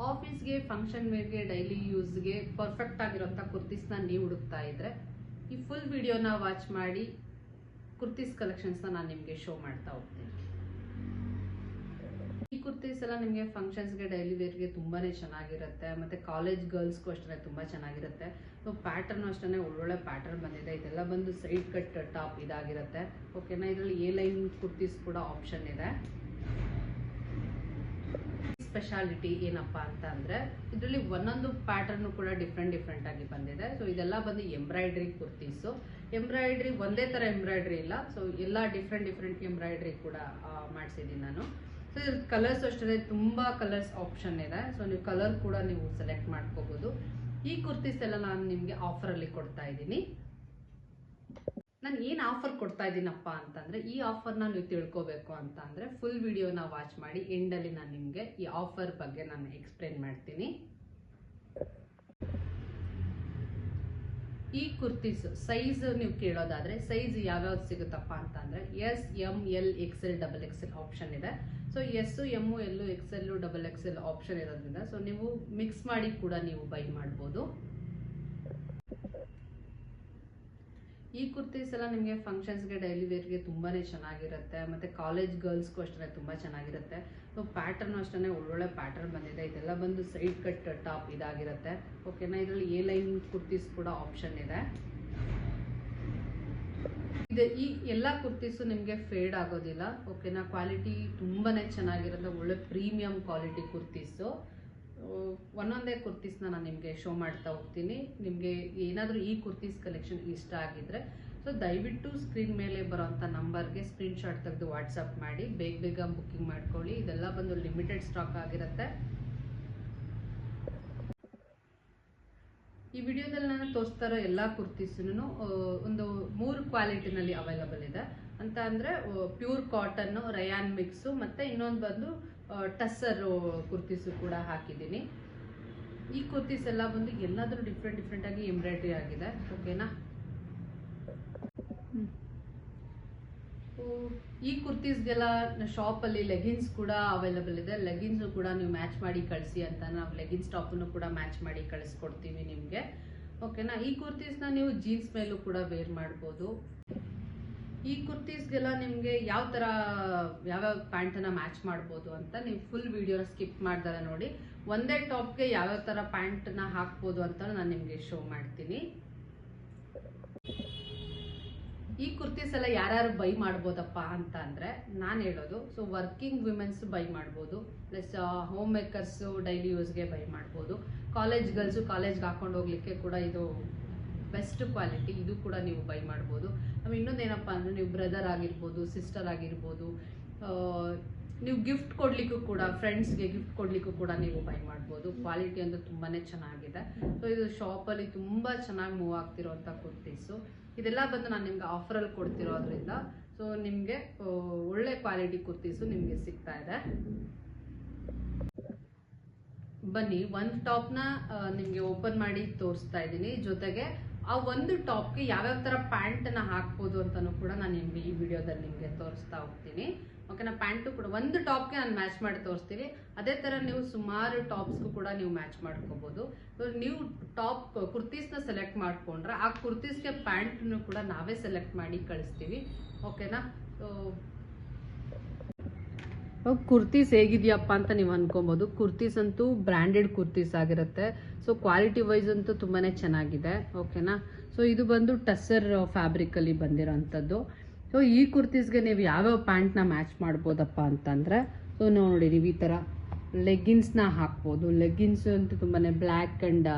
ಆಫೀಸ್ಗೆ, function ವೇರ್ಗೆ, daily ಯೂಸ್ಗೆ perfect ಆಗಿರೋಂಥ ಕುರ್ತೀಸ್ನ ನೀವು ಹುಡುಕ್ತಾ ಇದ್ರೆ ಈ ಫುಲ್ ವಿಡಿಯೋನ ವಾಚ್ ಮಾಡಿ ಕುರ್ತೀಸ್ ಕಲೆಕ್ಷನ್ಸ್ನ ನಾನು ನಿಮಗೆ ಶೋ ಮಾಡ್ತಾ ಹೋಗ್ತೀನಿ. ಈ ಕುರ್ತೀಸ್ ಎಲ್ಲ ನಿಮಗೆ ಫಂಕ್ಷನ್ಸ್ಗೆ, ಡೈಲಿ ವೇರ್ಗೆ ತುಂಬಾನೇ ಚೆನ್ನಾಗಿರುತ್ತೆ. ಮತ್ತೆ ಕಾಲೇಜ್ ಗರ್ಲ್ಸ್ಗೂ ಅಷ್ಟೇ ತುಂಬಾ ಚೆನ್ನಾಗಿರುತ್ತೆ. ಸೊ ಪ್ಯಾಟರ್ನ್ ಅಷ್ಟೇ ಒಳ್ಳೊಳ್ಳೆ ಪ್ಯಾಟರ್ನ್ ಬಂದಿದೆ. ಇದೆಲ್ಲ ಬಂದು ಸೈಡ್ ಕಟ್ ಟಾಪ್ ಇದಾಗಿರುತ್ತೆ. ಓಕೆನಾ, ಇದರಲ್ಲಿ ಎ ಲೈನ್ ಕುರ್ತೀಸ್ ಕೂಡ ಆಪ್ಷನ್ ಇದೆ. ಸ್ಪೆಷಾಲಿಟಿ ಏನಪ್ಪಾ ಅಂತ ಅಂದ್ರೆ ಇದರಲ್ಲಿ ಒಂದೊಂದು ಪ್ಯಾಟರ್ನ್ ಕೂಡ ಡಿಫ್ರೆಂಟ್ ಆಗಿ ಬಂದಿದೆ. ಸೊ ಇದೆಲ್ಲ ಬಂದು ಎಂಬ್ರಾಯ್ಡ್ರಿ ಕುರ್ತೀಸು. ಎಂಬ್ರಾಯ್ಡ್ರಿ ಒಂದೇ ತರ ಎಂಬ್ರಾಯ್ಡ್ರಿ ಇಲ್ಲ, ಸೊ ಎಲ್ಲ ಡಿಫ್ರೆಂಟ್ ಎಂಬ್ರಾಯ್ಡ್ರಿ ಕೂಡ ಮಾಡಿಸಿದ್ದೀನಿ ನಾನು. ಸೊ ಇದ್ರ ಕಲರ್ಸ್ ಅಷ್ಟೇ ತುಂಬಾ ಕಲರ್ಸ್ ಆಪ್ಷನ್ ಇದೆ. ಸೊ ನೀವು ಕಲರ್ ಕೂಡ ನೀವು ಸೆಲೆಕ್ಟ್ ಮಾಡ್ಕೋಬಹುದು. ಈ ಕುರ್ತೀಸ್ ಎಲ್ಲ ನಾನು ನಿಮ್ಗೆ ಆಫರ್ ಅಲ್ಲಿ ಕೊಡ್ತಾ ಇದ್ದೀನಿ. ನಾನು ಏನ್ ಆಫರ್ ಕೊಡ್ತಾ ಇದ್ದೀನಪ್ಪ ಅಂತಂದ್ರೆ ಈ ಆಫರ್ನ ನೀವು ತಿಳ್ಕೋಬೇಕು ಅಂತ ಅಂದ್ರೆ ಫುಲ್ ವಿಡಿಯೋನ ವಾಚ್ ಮಾಡಿ. ಎಂಡ್ ಅಲ್ಲಿ ನಾನು ನಿಮ್ಗೆ ಈ ಆಫರ್ ಬಗ್ಗೆ ನಾನು ಎಕ್ಸ್ಪ್ಲೇನ್ ಮಾಡ್ತೀನಿ. ಈ ಕುರ್ತೀಸ್ ಸೈಜ್ ನೀವು ಕೇಳೋದಾದ್ರೆ ಸೈಜ್ ಯಾವ್ಯಾವ್ದು ಸಿಗುತ್ತಪ್ಪ ಅಂತ ಅಂದ್ರೆ S, M, L, XL, XXL option ಇದೆ. So S, M, L, XL, XXL option ಇರೋದ್ರಿಂದ ಸೊ ನೀವು ಮಿಕ್ಸ್ ಮಾಡಿ ಕೂಡ ನೀವು ಬೈ ಮಾಡ್ಬೋದು. ಈ ಕುರ್ತೀಸ್ ಎಲ್ಲ ನಿಮಗೆ ಫಂಕ್ಷನ್ಸ್ಗೆ, ಡೈಲಿ ವೇರ್ಗೆ ತುಂಬಾನೇ ಚೆನ್ನಾಗಿರುತ್ತೆ. ಮತ್ತೆ ಕಾಲೇಜ್ ಗರ್ಲ್ಸ್ಗೂ ಅಷ್ಟೇ ತುಂಬಾ ಚೆನ್ನಾಗಿರುತ್ತೆ. ಸೊ ಪ್ಯಾಟರ್ನ್ ಅಷ್ಟೇ ಒಳ್ಳೊಳ್ಳೆ ಪ್ಯಾಟರ್ನ್ ಬಂದಿದೆ. ಇದೆಲ್ಲ ಬಂದು ಸೈಡ್ ಕಟ್ ಟಾಪ್ ಇದಾಗಿರುತ್ತೆ. ಓಕೆನಾ, ಇದರಲ್ಲಿ ಎ ಲೈನ್ ಕುರ್ತೀಸ್ ಕೂಡ ಆಪ್ಷನ್ ಇದೆ. ಈ ಎಲ್ಲ ಕುರ್ತೀಸು ನಿಮಗೆ ಫೇಡ್ ಆಗೋದಿಲ್ಲ. ಓಕೆನಾ, ಕ್ವಾಲಿಟಿ ತುಂಬಾನೇ ಚೆನ್ನಾಗಿರುತ್ತೆ. ಒಳ್ಳೆ ಪ್ರೀಮಿಯಂ ಕ್ವಾಲಿಟಿ ಕುರ್ತೀಸು. ಒಂದೊಂದೇ ಕುರ್ತೀಸ್ನ ನಾನು ನಿಮಗೆ ಶೋ ಮಾಡ್ತಾ ಹೋಗ್ತೀನಿ. ನಿಮಗೆ ಏನಾದರೂ ಈ ಕುರ್ತೀಸ್ ಕಲೆಕ್ಷನ್ ಇಷ್ಟ ಆಗಿದ್ರೆ ಸೊ ದಯವಿಟ್ಟು ಸ್ಕ್ರೀನ್ ಮೇಲೆ ಬರೋಂಥ ನಂಬರ್ಗೆ ಸ್ಕ್ರೀನ್ಶಾಟ್ ತೆಗೆದು ವಾಟ್ಸಪ್ ಮಾಡಿ ಬೇಗ ಬುಕ್ಕಿಂಗ್ ಮಾಡ್ಕೊಳ್ಳಿ. ಇದೆಲ್ಲ ಬಂದು ಲಿಮಿಟೆಡ್ ಸ್ಟಾಕ್ ಆಗಿರುತ್ತೆ. ಈ ವಿಡಿಯೋದಲ್ಲಿ ನಾನು ತೋರಿಸ್ತಾ ಇರೋ ಎಲ್ಲ ಕುರ್ತೀಸನ್ನು ಒಂದು 3 ಕ್ವಾಲಿಟಿನಲ್ಲಿ ಅವೈಲಬಲ್ ಇದೆ. ಅಂತ ಅಂದ್ರೆ ಪ್ಯೂರ್ ಕಾಟನ್, ರಯಾನ್ ಮಿಕ್ಸು, ಮತ್ತೆ ಇನ್ನೊಂದು ಬಂದು ಟಸ್ಸರ್ ಕುರ್ತೀಸು ಕೂಡ ಹಾಕಿದ್ದೀನಿ. ಈ ಕುರ್ತೀಸ್ ಎಲ್ಲ ಬಂದು ಎಲ್ಲಾದ್ರೂ ಡಿಫ್ರೆಂಟ್ ಆಗಿ ಎಂಬ್ರಾಯ್ಡ್ರಿ ಆಗಿದೆ. ಓಕೆನಾ, ಈ ಕುರ್ತೀಸ್ಗೆಲ್ಲ ಶಾಪ್ ಅಲ್ಲಿ ಲೆಗಿನ್ಸ್ ಕೂಡ ಅವೈಲಬಲ್ ಇದೆ. ಲೆಗಿನ್ಸ್ ಕೂಡ ನೀವು ಮ್ಯಾಚ್ ಮಾಡಿ ಕಳಿಸಿ ಅಂತ ನಾವು ಲೆಗಿನ್ಸ್ ಟಾಪನ್ನು ಕೂಡ ಮ್ಯಾಚ್ ಮಾಡಿ ಕಳಿಸ್ಕೊಡ್ತೀವಿ ನಿಮ್ಗೆ. ಓಕೆನಾ, ಈ ಕುರ್ತೀಸ್ನ ನೀವು ಜೀನ್ಸ್ ಮೇಲೂ ಕೂಡ ವೇರ್ ಮಾಡ್ಬೋದು. ಈ ಕುರ್ತೀಸ್ಗೆಲ್ಲ ನಿಮ್ಗೆ ಯಾವ್ಯಾವ ಪ್ಯಾಂಟನ್ನ ಮ್ಯಾಚ್ ಮಾಡ್ಬೋದು ಅಂತ ನೀವು ಫುಲ್ ವಿಡಿಯೋನ ಸ್ಕಿಪ್ ಮಾಡ್ದಾರ ನೋಡಿ. ಒಂದೇ ಟಾಪ್ಗೆ ಯಾವ್ಯಾವ ತರ ಪ್ಯಾಂಟನ್ನ ಹಾಕ್ಬೋದು ಅಂತ ನಾನು ನಿಮ್ಗೆ ಶೋ ಮಾಡ್ತೀನಿ. ಈ ಕುರ್ತೀಸ್ ಎಲ್ಲ ಯಾರ್ಯಾರು ಬೈ ಮಾಡ್ಬೋದಪ್ಪ ಅಂತ ಅಂದ್ರೆ ನಾನು ಹೇಳೋದು ಸೊ ವರ್ಕಿಂಗ್ ವಿಮೆನ್ಸ್ ಬೈ ಮಾಡ್ಬೋದು, ಪ್ಲಸ್ ಹೋಮ್ ಮೇಕರ್ಸ್ ಡೈಲಿ ಯೂಸ್ಗೆ ಬೈ ಮಾಡ್ಬೋದು. ಕಾಲೇಜ್ ಗರ್ಲ್ಸು ಕಾಲೇಜ್ಗೆ ಹಾಕೊಂಡು ಹೋಗ್ಲಿಕ್ಕೆ ಕೂಡ ಇದು ಬೆಸ್ಟ್ ಕ್ವಾಲಿಟಿ. ಇದು ಕೂಡ ನೀವು ಬೈ ಮಾಡ್ಬೋದು. ಆಮೇಲೆ ಇನ್ನೊಂದೇನಪ್ಪ ಅಂದ್ರೆ ನೀವು ಬ್ರದರ್ ಆಗಿರ್ಬೋದು, ಸಿಸ್ಟರ್ ಆಗಿರ್ಬೋದು, ನೀವು ಗಿಫ್ಟ್ ಕೊಡ್ಲಿಕ್ಕೂ ಕೂಡ, ಫ್ರೆಂಡ್ಸ್ಗೆ ಗಿಫ್ಟ್ ಕೊಡ್ಲಿಕ್ಕೂ ಕೂಡ ನೀವು ಬೈ ಮಾಡ್ಬೋದು. ಕ್ವಾಲಿಟಿ ಅಂತೂ ತುಂಬಾನೇ ಚೆನ್ನಾಗಿದೆ. ಸೊ ಇದು ಶಾಪಲ್ಲಿ ತುಂಬಾ ಚೆನ್ನಾಗಿ ಮೂವ್ ಆಗ್ತಿರೋಂಥ ಕುರ್ತೀಸು. ಇದೆಲ್ಲ ಬಂದು ನಾನು ನಿಮ್ಗೆ ಆಫರಲ್ಲಿ ಕೊಡ್ತಿರೋದ್ರಿಂದ ಸೊ ನಿಮ್ಗೆ ಒಳ್ಳೆ ಕ್ವಾಲಿಟಿ ಕುರ್ತೀಸು ನಿಮ್ಗೆ ಸಿಗ್ತಾ ಇದೆ. ಬನ್ನಿ, ಒಂದು ಟಾಪ್ನ ನಿಮ್ಗೆ ಓಪನ್ ಮಾಡಿ ತೋರಿಸ್ತಾ ಇದ್ದೀನಿ. ಜೊತೆಗೆ ಆ ಒಂದು ಟಾಪ್ಗೆ ಯಾವ್ಯಾವ ತರ ಪ್ಯಾಂಟನ್ನ ಹಾಕ್ಬೋದು ಅಂತಾನು ಕೂಡ ನಾನು ನಿಮ್ಗೆ ಈ ವಿಡಿಯೋದಲ್ಲಿ ನಿಮ್ಗೆ ತೋರಿಸ್ತಾ ಹೋಗ್ತೀನಿ. ಓಕೆನಾ, ಪ್ಯಾಂಟು ಕೂಡ ಒಂದು ಟಾಪ್ಗೆ ನಾನು ಮ್ಯಾಚ್ ಮಾಡಿ ತೋರಿಸ್ತೀನಿ. ಅದೇ ತರ ನೀವು ಸುಮಾರು ಟಾಪ್ಸ್ಗೂ ಕೂಡ ನೀವು ಮ್ಯಾಚ್ ಮಾಡ್ಕೋಬಹುದು. ನೀವು ಟಾಪ್ ಕುರ್ತೀಸ್ನ ಸೆಲೆಕ್ಟ್ ಮಾಡ್ಕೊಂಡ್ರೆ ಆ ಕುರ್ತೀಸ್ಗೆ ಪ್ಯಾಂಟ್ನು ಕೂಡ ನಾವೇ ಸೆಲೆಕ್ಟ್ ಮಾಡಿ ಕಳಿಸ್ತೀವಿ. ಓಕೆನಾ, ಕುರ್ತೀಸ್ ಹೇಗಿದೆಯಪ್ಪ ಅಂತ ನೀವು ಅನ್ಕೊಬಹುದು. ಕುರ್ತೀಸ್ ಅಂತೂ ಬ್ರ್ಯಾಂಡೆಡ್ ಕುರ್ತೀಸ್ ಆಗಿರುತ್ತೆ. ಸೊ ಕ್ವಾಲಿಟಿ ವೈಸ್ ಅಂತೂ ತುಂಬಾನೇ ಚೆನ್ನಾಗಿದೆ. ಓಕೆನಾ, ಸೊ ಇದು ಬಂದು ಟಸ್ಸರ್ ಫ್ಯಾಬ್ರಿಕ್ ಅಲ್ಲಿ ಬಂದಿರೋಂಥದ್ದು. ಸೊ ಈ ಕುರ್ತೀಸ್ಗೆ ನೀವು ಯಾವ್ಯಾವ ಪ್ಯಾಂಟ್ನ ಮ್ಯಾಚ್ ಮಾಡ್ಬೋದಪ್ಪ ಅಂತಂದ್ರೆ ಸೊ ನೋಡಿ, ನೀವು ಈ ತರ ಲೆಗ್ಗಿನ್ಸ್ನ ಹಾಕ್ಬೋದು. ಲೆಗ್ಗಿನ್ಸ್ ಅಂತೂ ತುಂಬಾನೇ ಬ್ಲ್ಯಾಕ್ ಅಂಡ್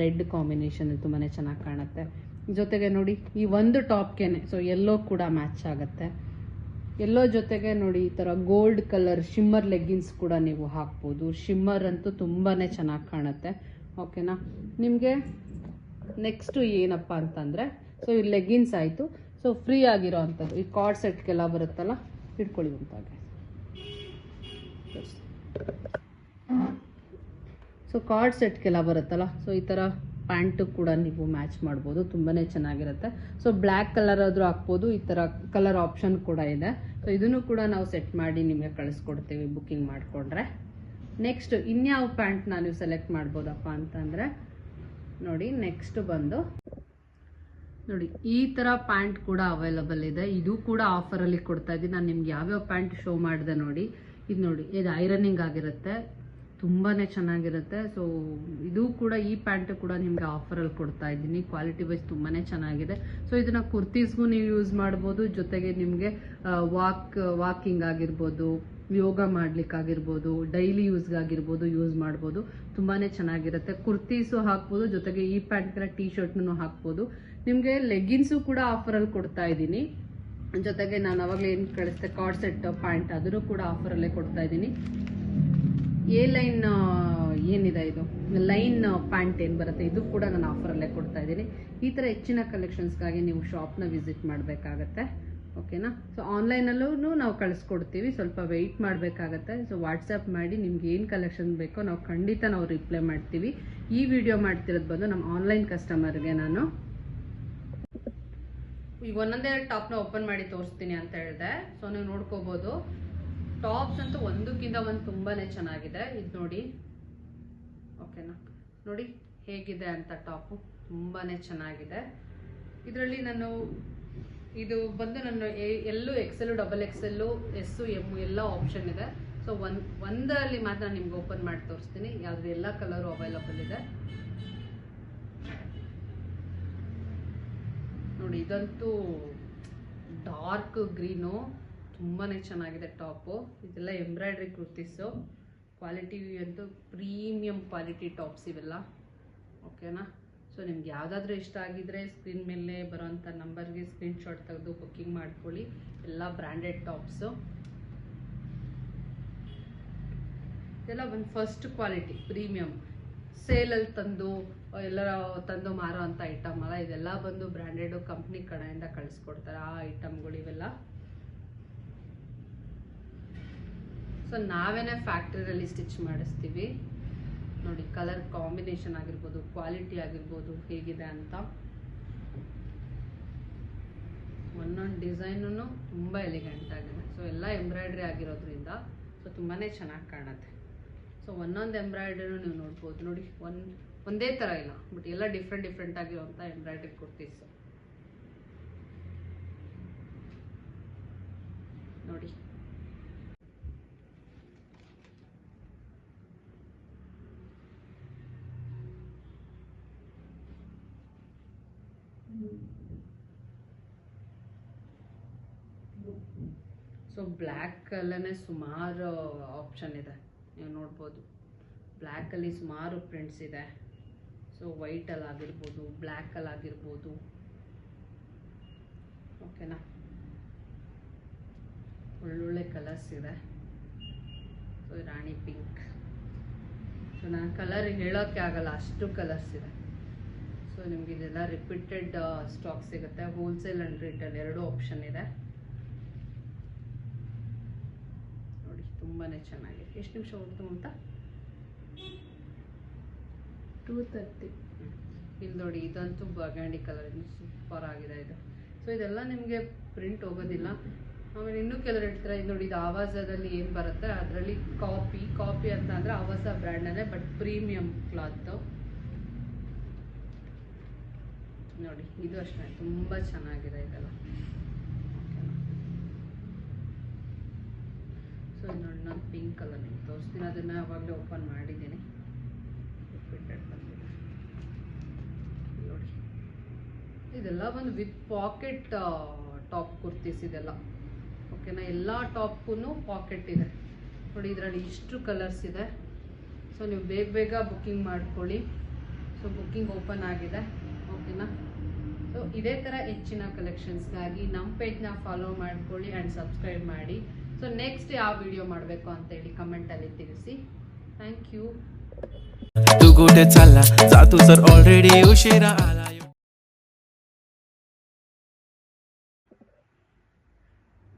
ರೆಡ್ ಕಾಂಬಿನೇಷನ್ ತುಂಬಾನೇ ಚೆನ್ನಾಗಿ ಕಾಣುತ್ತೆ. ಜೊತೆಗೆ ನೋಡಿ ಈ ಒಂದು ಟಾಪ್ಗೆನೆ ಸೊ ಎಲ್ಲೋ ಕೂಡ ಮ್ಯಾಚ್ ಆಗುತ್ತೆ. ಎಲ್ಲೋ ಜೊತೆಗೆ ನೋಡಿ ಈ ತರ ಗೋಲ್ಡ್ ಕಲರ್ ಶಿಮ್ಮರ್ ಲೆಗ್ಗಿನ್ಸ್ ಕೂಡ ನೀವು ಹಾಕ್ಬೋದು. ಶಿಮ್ಮರ್ ಅಂತೂ ತುಂಬಾನೇ ಚೆನ್ನಾಗಿ ಕಾಣುತ್ತೆ. ಓಕೆನಾ, ನಿಮಗೆ ನೆಕ್ಸ್ಟ್ ಏನಪ್ಪ ಅಂತಂದ್ರೆ ಸೊ ಈ ಲೆಗ್ಗಿನ್ಸ್ ಆಯ್ತು. ಸೊ ಫ್ರೀ ಆಗಿರೋ ಅಂಥದ್ದು ಈ ಕಾರ್ಡ್ ಸೆಟ್ಗೆಲ್ಲ ಬರುತ್ತಲ್ಲ, ಇಟ್ಕೊಳ್ಳಿ ಅಂತಾಗೆ. ಸೊ ಕಾರ್ಡ್ ಸೆಟ್ಗೆಲ್ಲ ಬರುತ್ತಲ್ಲ, ಸೊ ಈ ತರ ಪ್ಯಾಂಟು ಕೂಡ ನೀವು ಮ್ಯಾಚ್ ಮಾಡ್ಬೋದು. ತುಂಬಾನೇ ಚೆನ್ನಾಗಿರುತ್ತೆ. ಸೊ ಬ್ಲ್ಯಾಕ್ ಕಲರ್ ಆದ್ರೂ ಹಾಕ್ಬೋದು. ಈ ತರ ಕಲರ್ ಆಪ್ಷನ್ ಕೂಡ ಇದೆ. ಸೊ ಇದನ್ನು ಕೂಡ ನಾವು ಸೆಟ್ ಮಾಡಿ ನಿಮಗೆ ಕಳಿಸ್ಕೊಡ್ತೀವಿ ಬುಕ್ಕಿಂಗ್ ಮಾಡ್ಕೊಂಡ್ರೆ. ನೆಕ್ಸ್ಟ್ ಇನ್ಯಾವ ಪ್ಯಾಂಟ್ ನಾನು ಸೆಲೆಕ್ಟ್ ಮಾಡ್ಬೋದಪ್ಪ ಅಂತಂದರೆ ನೋಡಿ, ನೆಕ್ಸ್ಟ್ ಬಂದು ನೋಡಿ ಈ ಥರ ಪ್ಯಾಂಟ್ ಕೂಡ ಅವೈಲಬಲ್ ಇದೆ. ಇದು ಕೂಡ ಆಫರಲ್ಲಿ ಕೊಡ್ತಾ ಇದ್ದೀನಿ. ನಾನು ನಿಮ್ಗೆ ಯಾವ್ಯಾವ ಪ್ಯಾಂಟ್ ಶೋ ಮಾಡಿದೆ ನೋಡಿ. ಇದು ನೋಡಿ, ಇದು ಐರನ್ನಿಂಗ್ ಆಗಿರುತ್ತೆ, ತುಂಬಾ ಚೆನ್ನಾಗಿರುತ್ತೆ. ಸೊ ಇದು ಕೂಡ, ಈ ಪ್ಯಾಂಟ್ ಕೂಡ ನಿಮಗೆ ಆಫರಲ್ಲಿ ಕೊಡ್ತಾ ಇದ್ದೀನಿ. ಕ್ವಾಲಿಟಿ ವೈಸ್ ತುಂಬಾ ಚೆನ್ನಾಗಿದೆ. ಸೊ ಇದನ್ನ ಕುರ್ತೀಸ್ಗೂ ನೀವು ಯೂಸ್ ಮಾಡ್ಬೋದು, ಜೊತೆಗೆ ನಿಮಗೆ ವಾಕಿಂಗ್ ಆಗಿರ್ಬೋದು, ಯೋಗ ಮಾಡ್ಲಿಕ್ಕಾಗಿರ್ಬೋದು, ಡೈಲಿ ಯೂಸ್ಗಾಗಿರ್ಬೋದು ಯೂಸ್ ಮಾಡ್ಬೋದು. ತುಂಬಾ ಚೆನ್ನಾಗಿರುತ್ತೆ. ಕುರ್ತೀಸು ಹಾಕ್ಬೋದು, ಜೊತೆಗೆ ಈ ಪ್ಯಾಂಟ್ಗೆಲ್ಲ ಟೀ ಶರ್ಟ್ನೂ ಹಾಕ್ಬೋದು. ನಿಮಗೆ ಲೆಗ್ಗಿನ್ಸು ಕೂಡ ಆಫರಲ್ಲಿ ಕೊಡ್ತಾ ಇದ್ದೀನಿ. ಜೊತೆಗೆ ನಾನು ಅವಾಗಲೇ ಏನು ಕಳಿಸ್ತೆ ಕಾರ್ಡ್ ಸೆಟ್ ಪ್ಯಾಂಟ್, ಅದನ್ನು ಕೂಡ ಆಫರಲ್ಲೇ ಕೊಡ್ತಾ ಇದ್ದೀನಿ. ಎ ಲೈನ್ ಏನಿದೆ, ಇದು ಲೈನ್ ಪ್ಯಾಂಟ್ ಏನು ಬರುತ್ತೆ, ಇದು ಕೂಡ ನಾನು ಆಫರಲ್ಲೇ ಕೊಡ್ತಾ ಇದ್ದೀನಿ. ಈ ಥರ ಹೆಚ್ಚಿನ ಕಲೆಕ್ಷನ್ಸ್ಗಾಗಿ ನೀವು ಶಾಪ್ನ ವಿಸಿಟ್ ಮಾಡಬೇಕಾಗತ್ತೆ. ಓಕೆನಾ? ಸೊ ಆನ್ಲೈನಲ್ಲೂ ನಾವು ಕಳಿಸ್ಕೊಡ್ತೀವಿ, ಸ್ವಲ್ಪ ವೆಯ್ಟ್ ಮಾಡಬೇಕಾಗತ್ತೆ. ಸೊ ವಾಟ್ಸಪ್ ಮಾಡಿ ನಿಮ್ಗೆ ಏನು ಕಲೆಕ್ಷನ್ ಬೇಕೋ ನಾವು ರಿಪ್ಲೈ ಮಾಡ್ತೀವಿ. ಈ ವಿಡಿಯೋ ಮಾಡ್ತಿರೋದು ಬಂದು ನಮ್ಮ ಆನ್ಲೈನ್ ಕಸ್ಟಮರ್ಗೆ ನಾನು ಈಗ ಒಂದೊಂದೇ ಟಾಪ್ನ ಓಪನ್ ಮಾಡಿ ತೋರಿಸ್ತೀನಿ ಅಂತ ಹೇಳಿದೆ. ಸೊ ನೀವು ನೋಡ್ಕೋಬಹುದು, ಟಾಪ್ಸ್ ಅಂತೂ ಒಂದಕ್ಕಿಂತ ಒಂದು ತುಂಬಾನೇ ಚೆನ್ನಾಗಿದೆ. ಇದು ನೋಡಿ, ಓಕೆನಾ? ನೋಡಿ ಹೇಗಿದೆ ಅಂತ. ಟಾಪು ತುಂಬಾನೇ ಚೆನ್ನಾಗಿದೆ. ಇದರಲ್ಲಿ ನಾನು ಇದು ಬಂದು ನನ್ನ ಎಲ್ಲೂ XL, XXL, S, M ಎಲ್ಲ ಆಪ್ಷನ್ ಇದೆ. ಸೊ ಒಂದರಲ್ಲಿ ಮಾತ್ರ ನಿಮ್ಗೆ ಓಪನ್ ಮಾಡಿ ತೋರಿಸ್ತೀನಿ. ಯಾವ್ದು ಎಲ್ಲ ಕಲರು ಅವೈಲಬಲ್ ಇದೆ ನೋಡಿ. ಇದಂತೂ ಡಾರ್ಕ್ ಗ್ರೀನು, ತುಂಬಾನೇ ಚೆನ್ನಾಗಿದೆ ಟಾಪು. ಇದೆಲ್ಲ ಎಂಬ್ರಾಯ್ಡ್ರಿ ಕುರ್ತೀಸು. ಕ್ವಾಲಿಟಿ ಅಂತೂ ಪ್ರೀಮಿಯಂ ಕ್ವಾಲಿಟಿ ಟಾಪ್ಸ್ ಇವೆಲ್ಲ. ಓಕೆನಾ? ಸೊ ನಿಮ್ಗೆ ಯಾವುದಾದ್ರೂ ಇಷ್ಟ ಆಗಿದ್ರೆ ಸ್ಕ್ರೀನ್ ಮೇಲೆ ಬರೋಂಥ ನಂಬರ್ಗೆ ಸ್ಕ್ರೀನ್ಶಾಟ್ ತೆಗೆದು ಬುಕ್ಕಿಂಗ್ ಮಾಡ್ಕೊಳ್ಳಿ. ಎಲ್ಲ ಬ್ರ್ಯಾಂಡೆಡ್ ಟಾಪ್ಸು. ಇದೆಲ್ಲ ಒಂದು ಫಸ್ಟ್ ಕ್ವಾಲಿಟಿ ಪ್ರೀಮಿಯಂ, ಸೇಲಲ್ಲಿ ತಂದು ಮಾರೋ ಅಂಥ ಐಟಮ್ ಅಲ್ಲ. ಇದೆಲ್ಲ ಬಂದು ಬ್ರ್ಯಾಂಡೆಡ್ ಕಂಪ್ನಿ ಕಡೆಯಿಂದ ಕಳಿಸ್ಕೊಡ್ತಾರೆ ಆ ಐಟಮ್ಗಳು ಇವೆಲ್ಲ. ಸೊ ನಾವೇನೇ ಫ್ಯಾಕ್ಟ್ರಿಯಲ್ಲಿ ಸ್ಟಿಚ್ ಮಾಡಿಸ್ತೀವಿ ನೋಡಿ. ಕಲರ್ ಕಾಂಬಿನೇಷನ್ ಆಗಿರ್ಬೋದು, ಕ್ವಾಲಿಟಿ ಆಗಿರ್ಬೋದು ಹೇಗಿದೆ ಅಂತ. ಒಂದೊಂದು ಡಿಸೈನು ತುಂಬ ಎಲಿಗೆಂಟ್ ಆಗಿದೆ. ಸೊ ಎಲ್ಲ ಎಂಬ್ರಾಯ್ಡ್ರಿ ಆಗಿರೋದ್ರಿಂದ ಸೊ ತುಂಬಾ ಚೆನ್ನಾಗಿ ಕಾಣುತ್ತೆ. ಸೊ ಒಂದೊಂದು ಎಂಬ್ರಾಯ್ಡ್ರಿನೂ ನೀವು ನೋಡ್ಬೋದು ನೋಡಿ. ಒಂದೇ ಥರ ಇಲ್ಲ, ಬಟ್ ಎಲ್ಲ ಡಿಫ್ರೆಂಟ್ ಆಗಿರುವಂಥ ಎಂಬ್ರಾಯ್ಡ್ರಿ ಕುರ್ತೀಸ್ ನೋಡಿ. ಸೊ ಬ್ಲ್ಯಾಕ್ ಅಲ್ಲೇ ಸುಮಾರು ಆಪ್ಷನ್ ಇದೆ, ನೀವು ನೋಡ್ಬೋದು. ಬ್ಲ್ಯಾಕಲ್ಲಿ ಸುಮಾರು ಪ್ರಿಂಟ್ಸ್ ಇದೆ. ಸೊ ವೈಟಲ್ಲಿ ಆಗಿರ್ಬೋದು, ಬ್ಲ್ಯಾಕಲ್ಲಿ ಆಗಿರ್ಬೋದು. ಓಕೆನಾ? ಒಳ್ಳೊಳ್ಳೆ ಕಲರ್ಸ್ ಇದೆ. ಸೊ ರಾಣಿ ಪಿಂಕ್. ಸೊ ನಾನು ಕಲರ್ ಹೇಳೋಕ್ಕೆ ಆಗಲ್ಲ, ಅಷ್ಟು ಕಲರ್ಸ್ ಇದೆ. ಸೊ ನಿಮ್ಗೆ ಇದೆಲ್ಲ ರಿಪೀಟೆಡ್ ಸ್ಟಾಕ್ ಸಿಗುತ್ತೆ. ಹೋಲ್ಸೇಲ್ ಆ್ಯಂಡ್ ರಿಟೇಲ್ ಎರಡೂ ಆಪ್ಷನ್ ಇದೆ ನೋಡಿ. ತುಂಬಾ ಚೆನ್ನಾಗಿದೆ. ಎಷ್ಟು ನಿಮಿಷ ಹೋಗ್ತು ಅಂತ? 2:30. ಇಲ್ಲಿ ನೋಡಿ, ಇದಂತೂ ಬರ್ಗಂಡಿ ಕಲರ್, ಇದು ಸೂಪರ್ ಆಗಿದೆ ಇದು. ಸೊ ಇದೆಲ್ಲ ನಿಮಗೆ ಪ್ರಿಂಟ್ ಹೋಗೋದಿಲ್ಲ. ಆಮೇಲೆ ಇನ್ನೂ ಕೆಲವರು ಹೇಳ್ತಾರೆ, ಇದು ನೋಡಿ, ಇದು ಆವಾಜದಲ್ಲಿ ಏನು ಬರುತ್ತೆ ಅದರಲ್ಲಿ ಕಾಪಿ ಅಂತ ಅಂದರೆ ಆವಾಜ ಬ್ರ್ಯಾಂಡನೇ, ಬಟ್ ಪ್ರೀಮಿಯಂ ಕ್ಲಾತ್ ನೋಡಿ. ಇದು ಅಷ್ಟೇ ತುಂಬ ಚೆನ್ನಾಗಿದೆ ಇದೆಲ್ಲ. ಸೊ ಇದು ನೋಡಿ, ನಾನು ಪಿಂಕ್ ಕಲರ್ ನಿಮ್ಗೆ ತೋರಿಸ್ತೀನಿ. ಅದನ್ನು ಆವಾಗಲೇ ಓಪನ್ ಮಾಡಿದ್ದೀನಿ. ನೋಡಿ, ಇದೆಲ್ಲ ಒಂದು ವಿತ್ ಪಾಕೆಟ್ ಟಾಪ್ ಕುರ್ತೀಸ್ ಇದೆಲ್ಲ. ಓಕೆನಾ? ಎಲ್ಲ ಟಾಪ್ಗೂ ಪಾಕೆಟ್ ಇದೆ ನೋಡಿ. ಇದರಲ್ಲಿ ಇಷ್ಟು ಕಲರ್ಸ್ ಇದೆ. ಸೊ ನೀವು ಬೇಗ ಬುಕ್ಕಿಂಗ್ ಮಾಡ್ಕೊಳ್ಳಿ. ಸೊ ಬುಕ್ಕಿಂಗ್ ಓಪನ್ ಆಗಿದೆ. ಓಕೆನಾ? ಸೊ ಇದೇ ಥರ ಹೆಚ್ಚಿನ ಕಲೆಕ್ಷನ್ಸ್ಗಾಗಿ ನಮ್ಮ ಪೇಜ್ನ ಫಾಲೋ ಮಾಡ್ಕೊಳ್ಳಿ ಆ್ಯಂಡ್ ಸಬ್ಸ್ಕ್ರೈಬ್ ಮಾಡಿ. ಸೊ ನೆಕ್ಸ್ಟ್ ಯಾವ ವಿಡಿಯೋ ಮಾಡಬೇಕು ಅಂತೇಳಿ ಕಮೆಂಟಲ್ಲಿ ತಿಳಿಸಿ. ಥ್ಯಾಂಕ್ ಯू. तू कुठे चालला जातो सर ऑलरेडी उशिरा आला.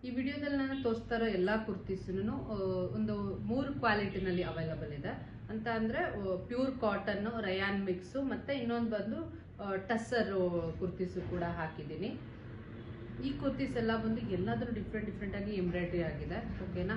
ಈ ವಿಡಿಯೋದಲ್ಲಿ ನಾನು ತೋರಿಸ್ತಾ ಇರೋ ಎಲ್ಲ ಕುರ್ತೀಸೂ ಒಂದು 3 ಕ್ವಾಲಿಟಿನಲ್ಲಿ ಅವೈಲಬಲ್ ಇದೆ ಅಂತ. ಅಂದರೆ ಪ್ಯೂರ್ ಕಾಟನ್ನು, ರಯಾನ್ ಮಿಕ್ಸು, ಮತ್ತು ಇನ್ನೊಂದು ಬಂದು ಟಸ್ಸರ್ ಕುರ್ತೀಸು ಕೂಡ ಹಾಕಿದ್ದೀನಿ. ಈ ಕುರ್ತೀಸ್ ಎಲ್ಲ ಬಂದು ಎಲ್ಲಾದರೂ ಡಿಫ್ರೆಂಟಾಗಿ ಎಂಬ್ರಾಯ್ಡ್ರಿ ಆಗಿದೆ. ಓಕೆನಾ?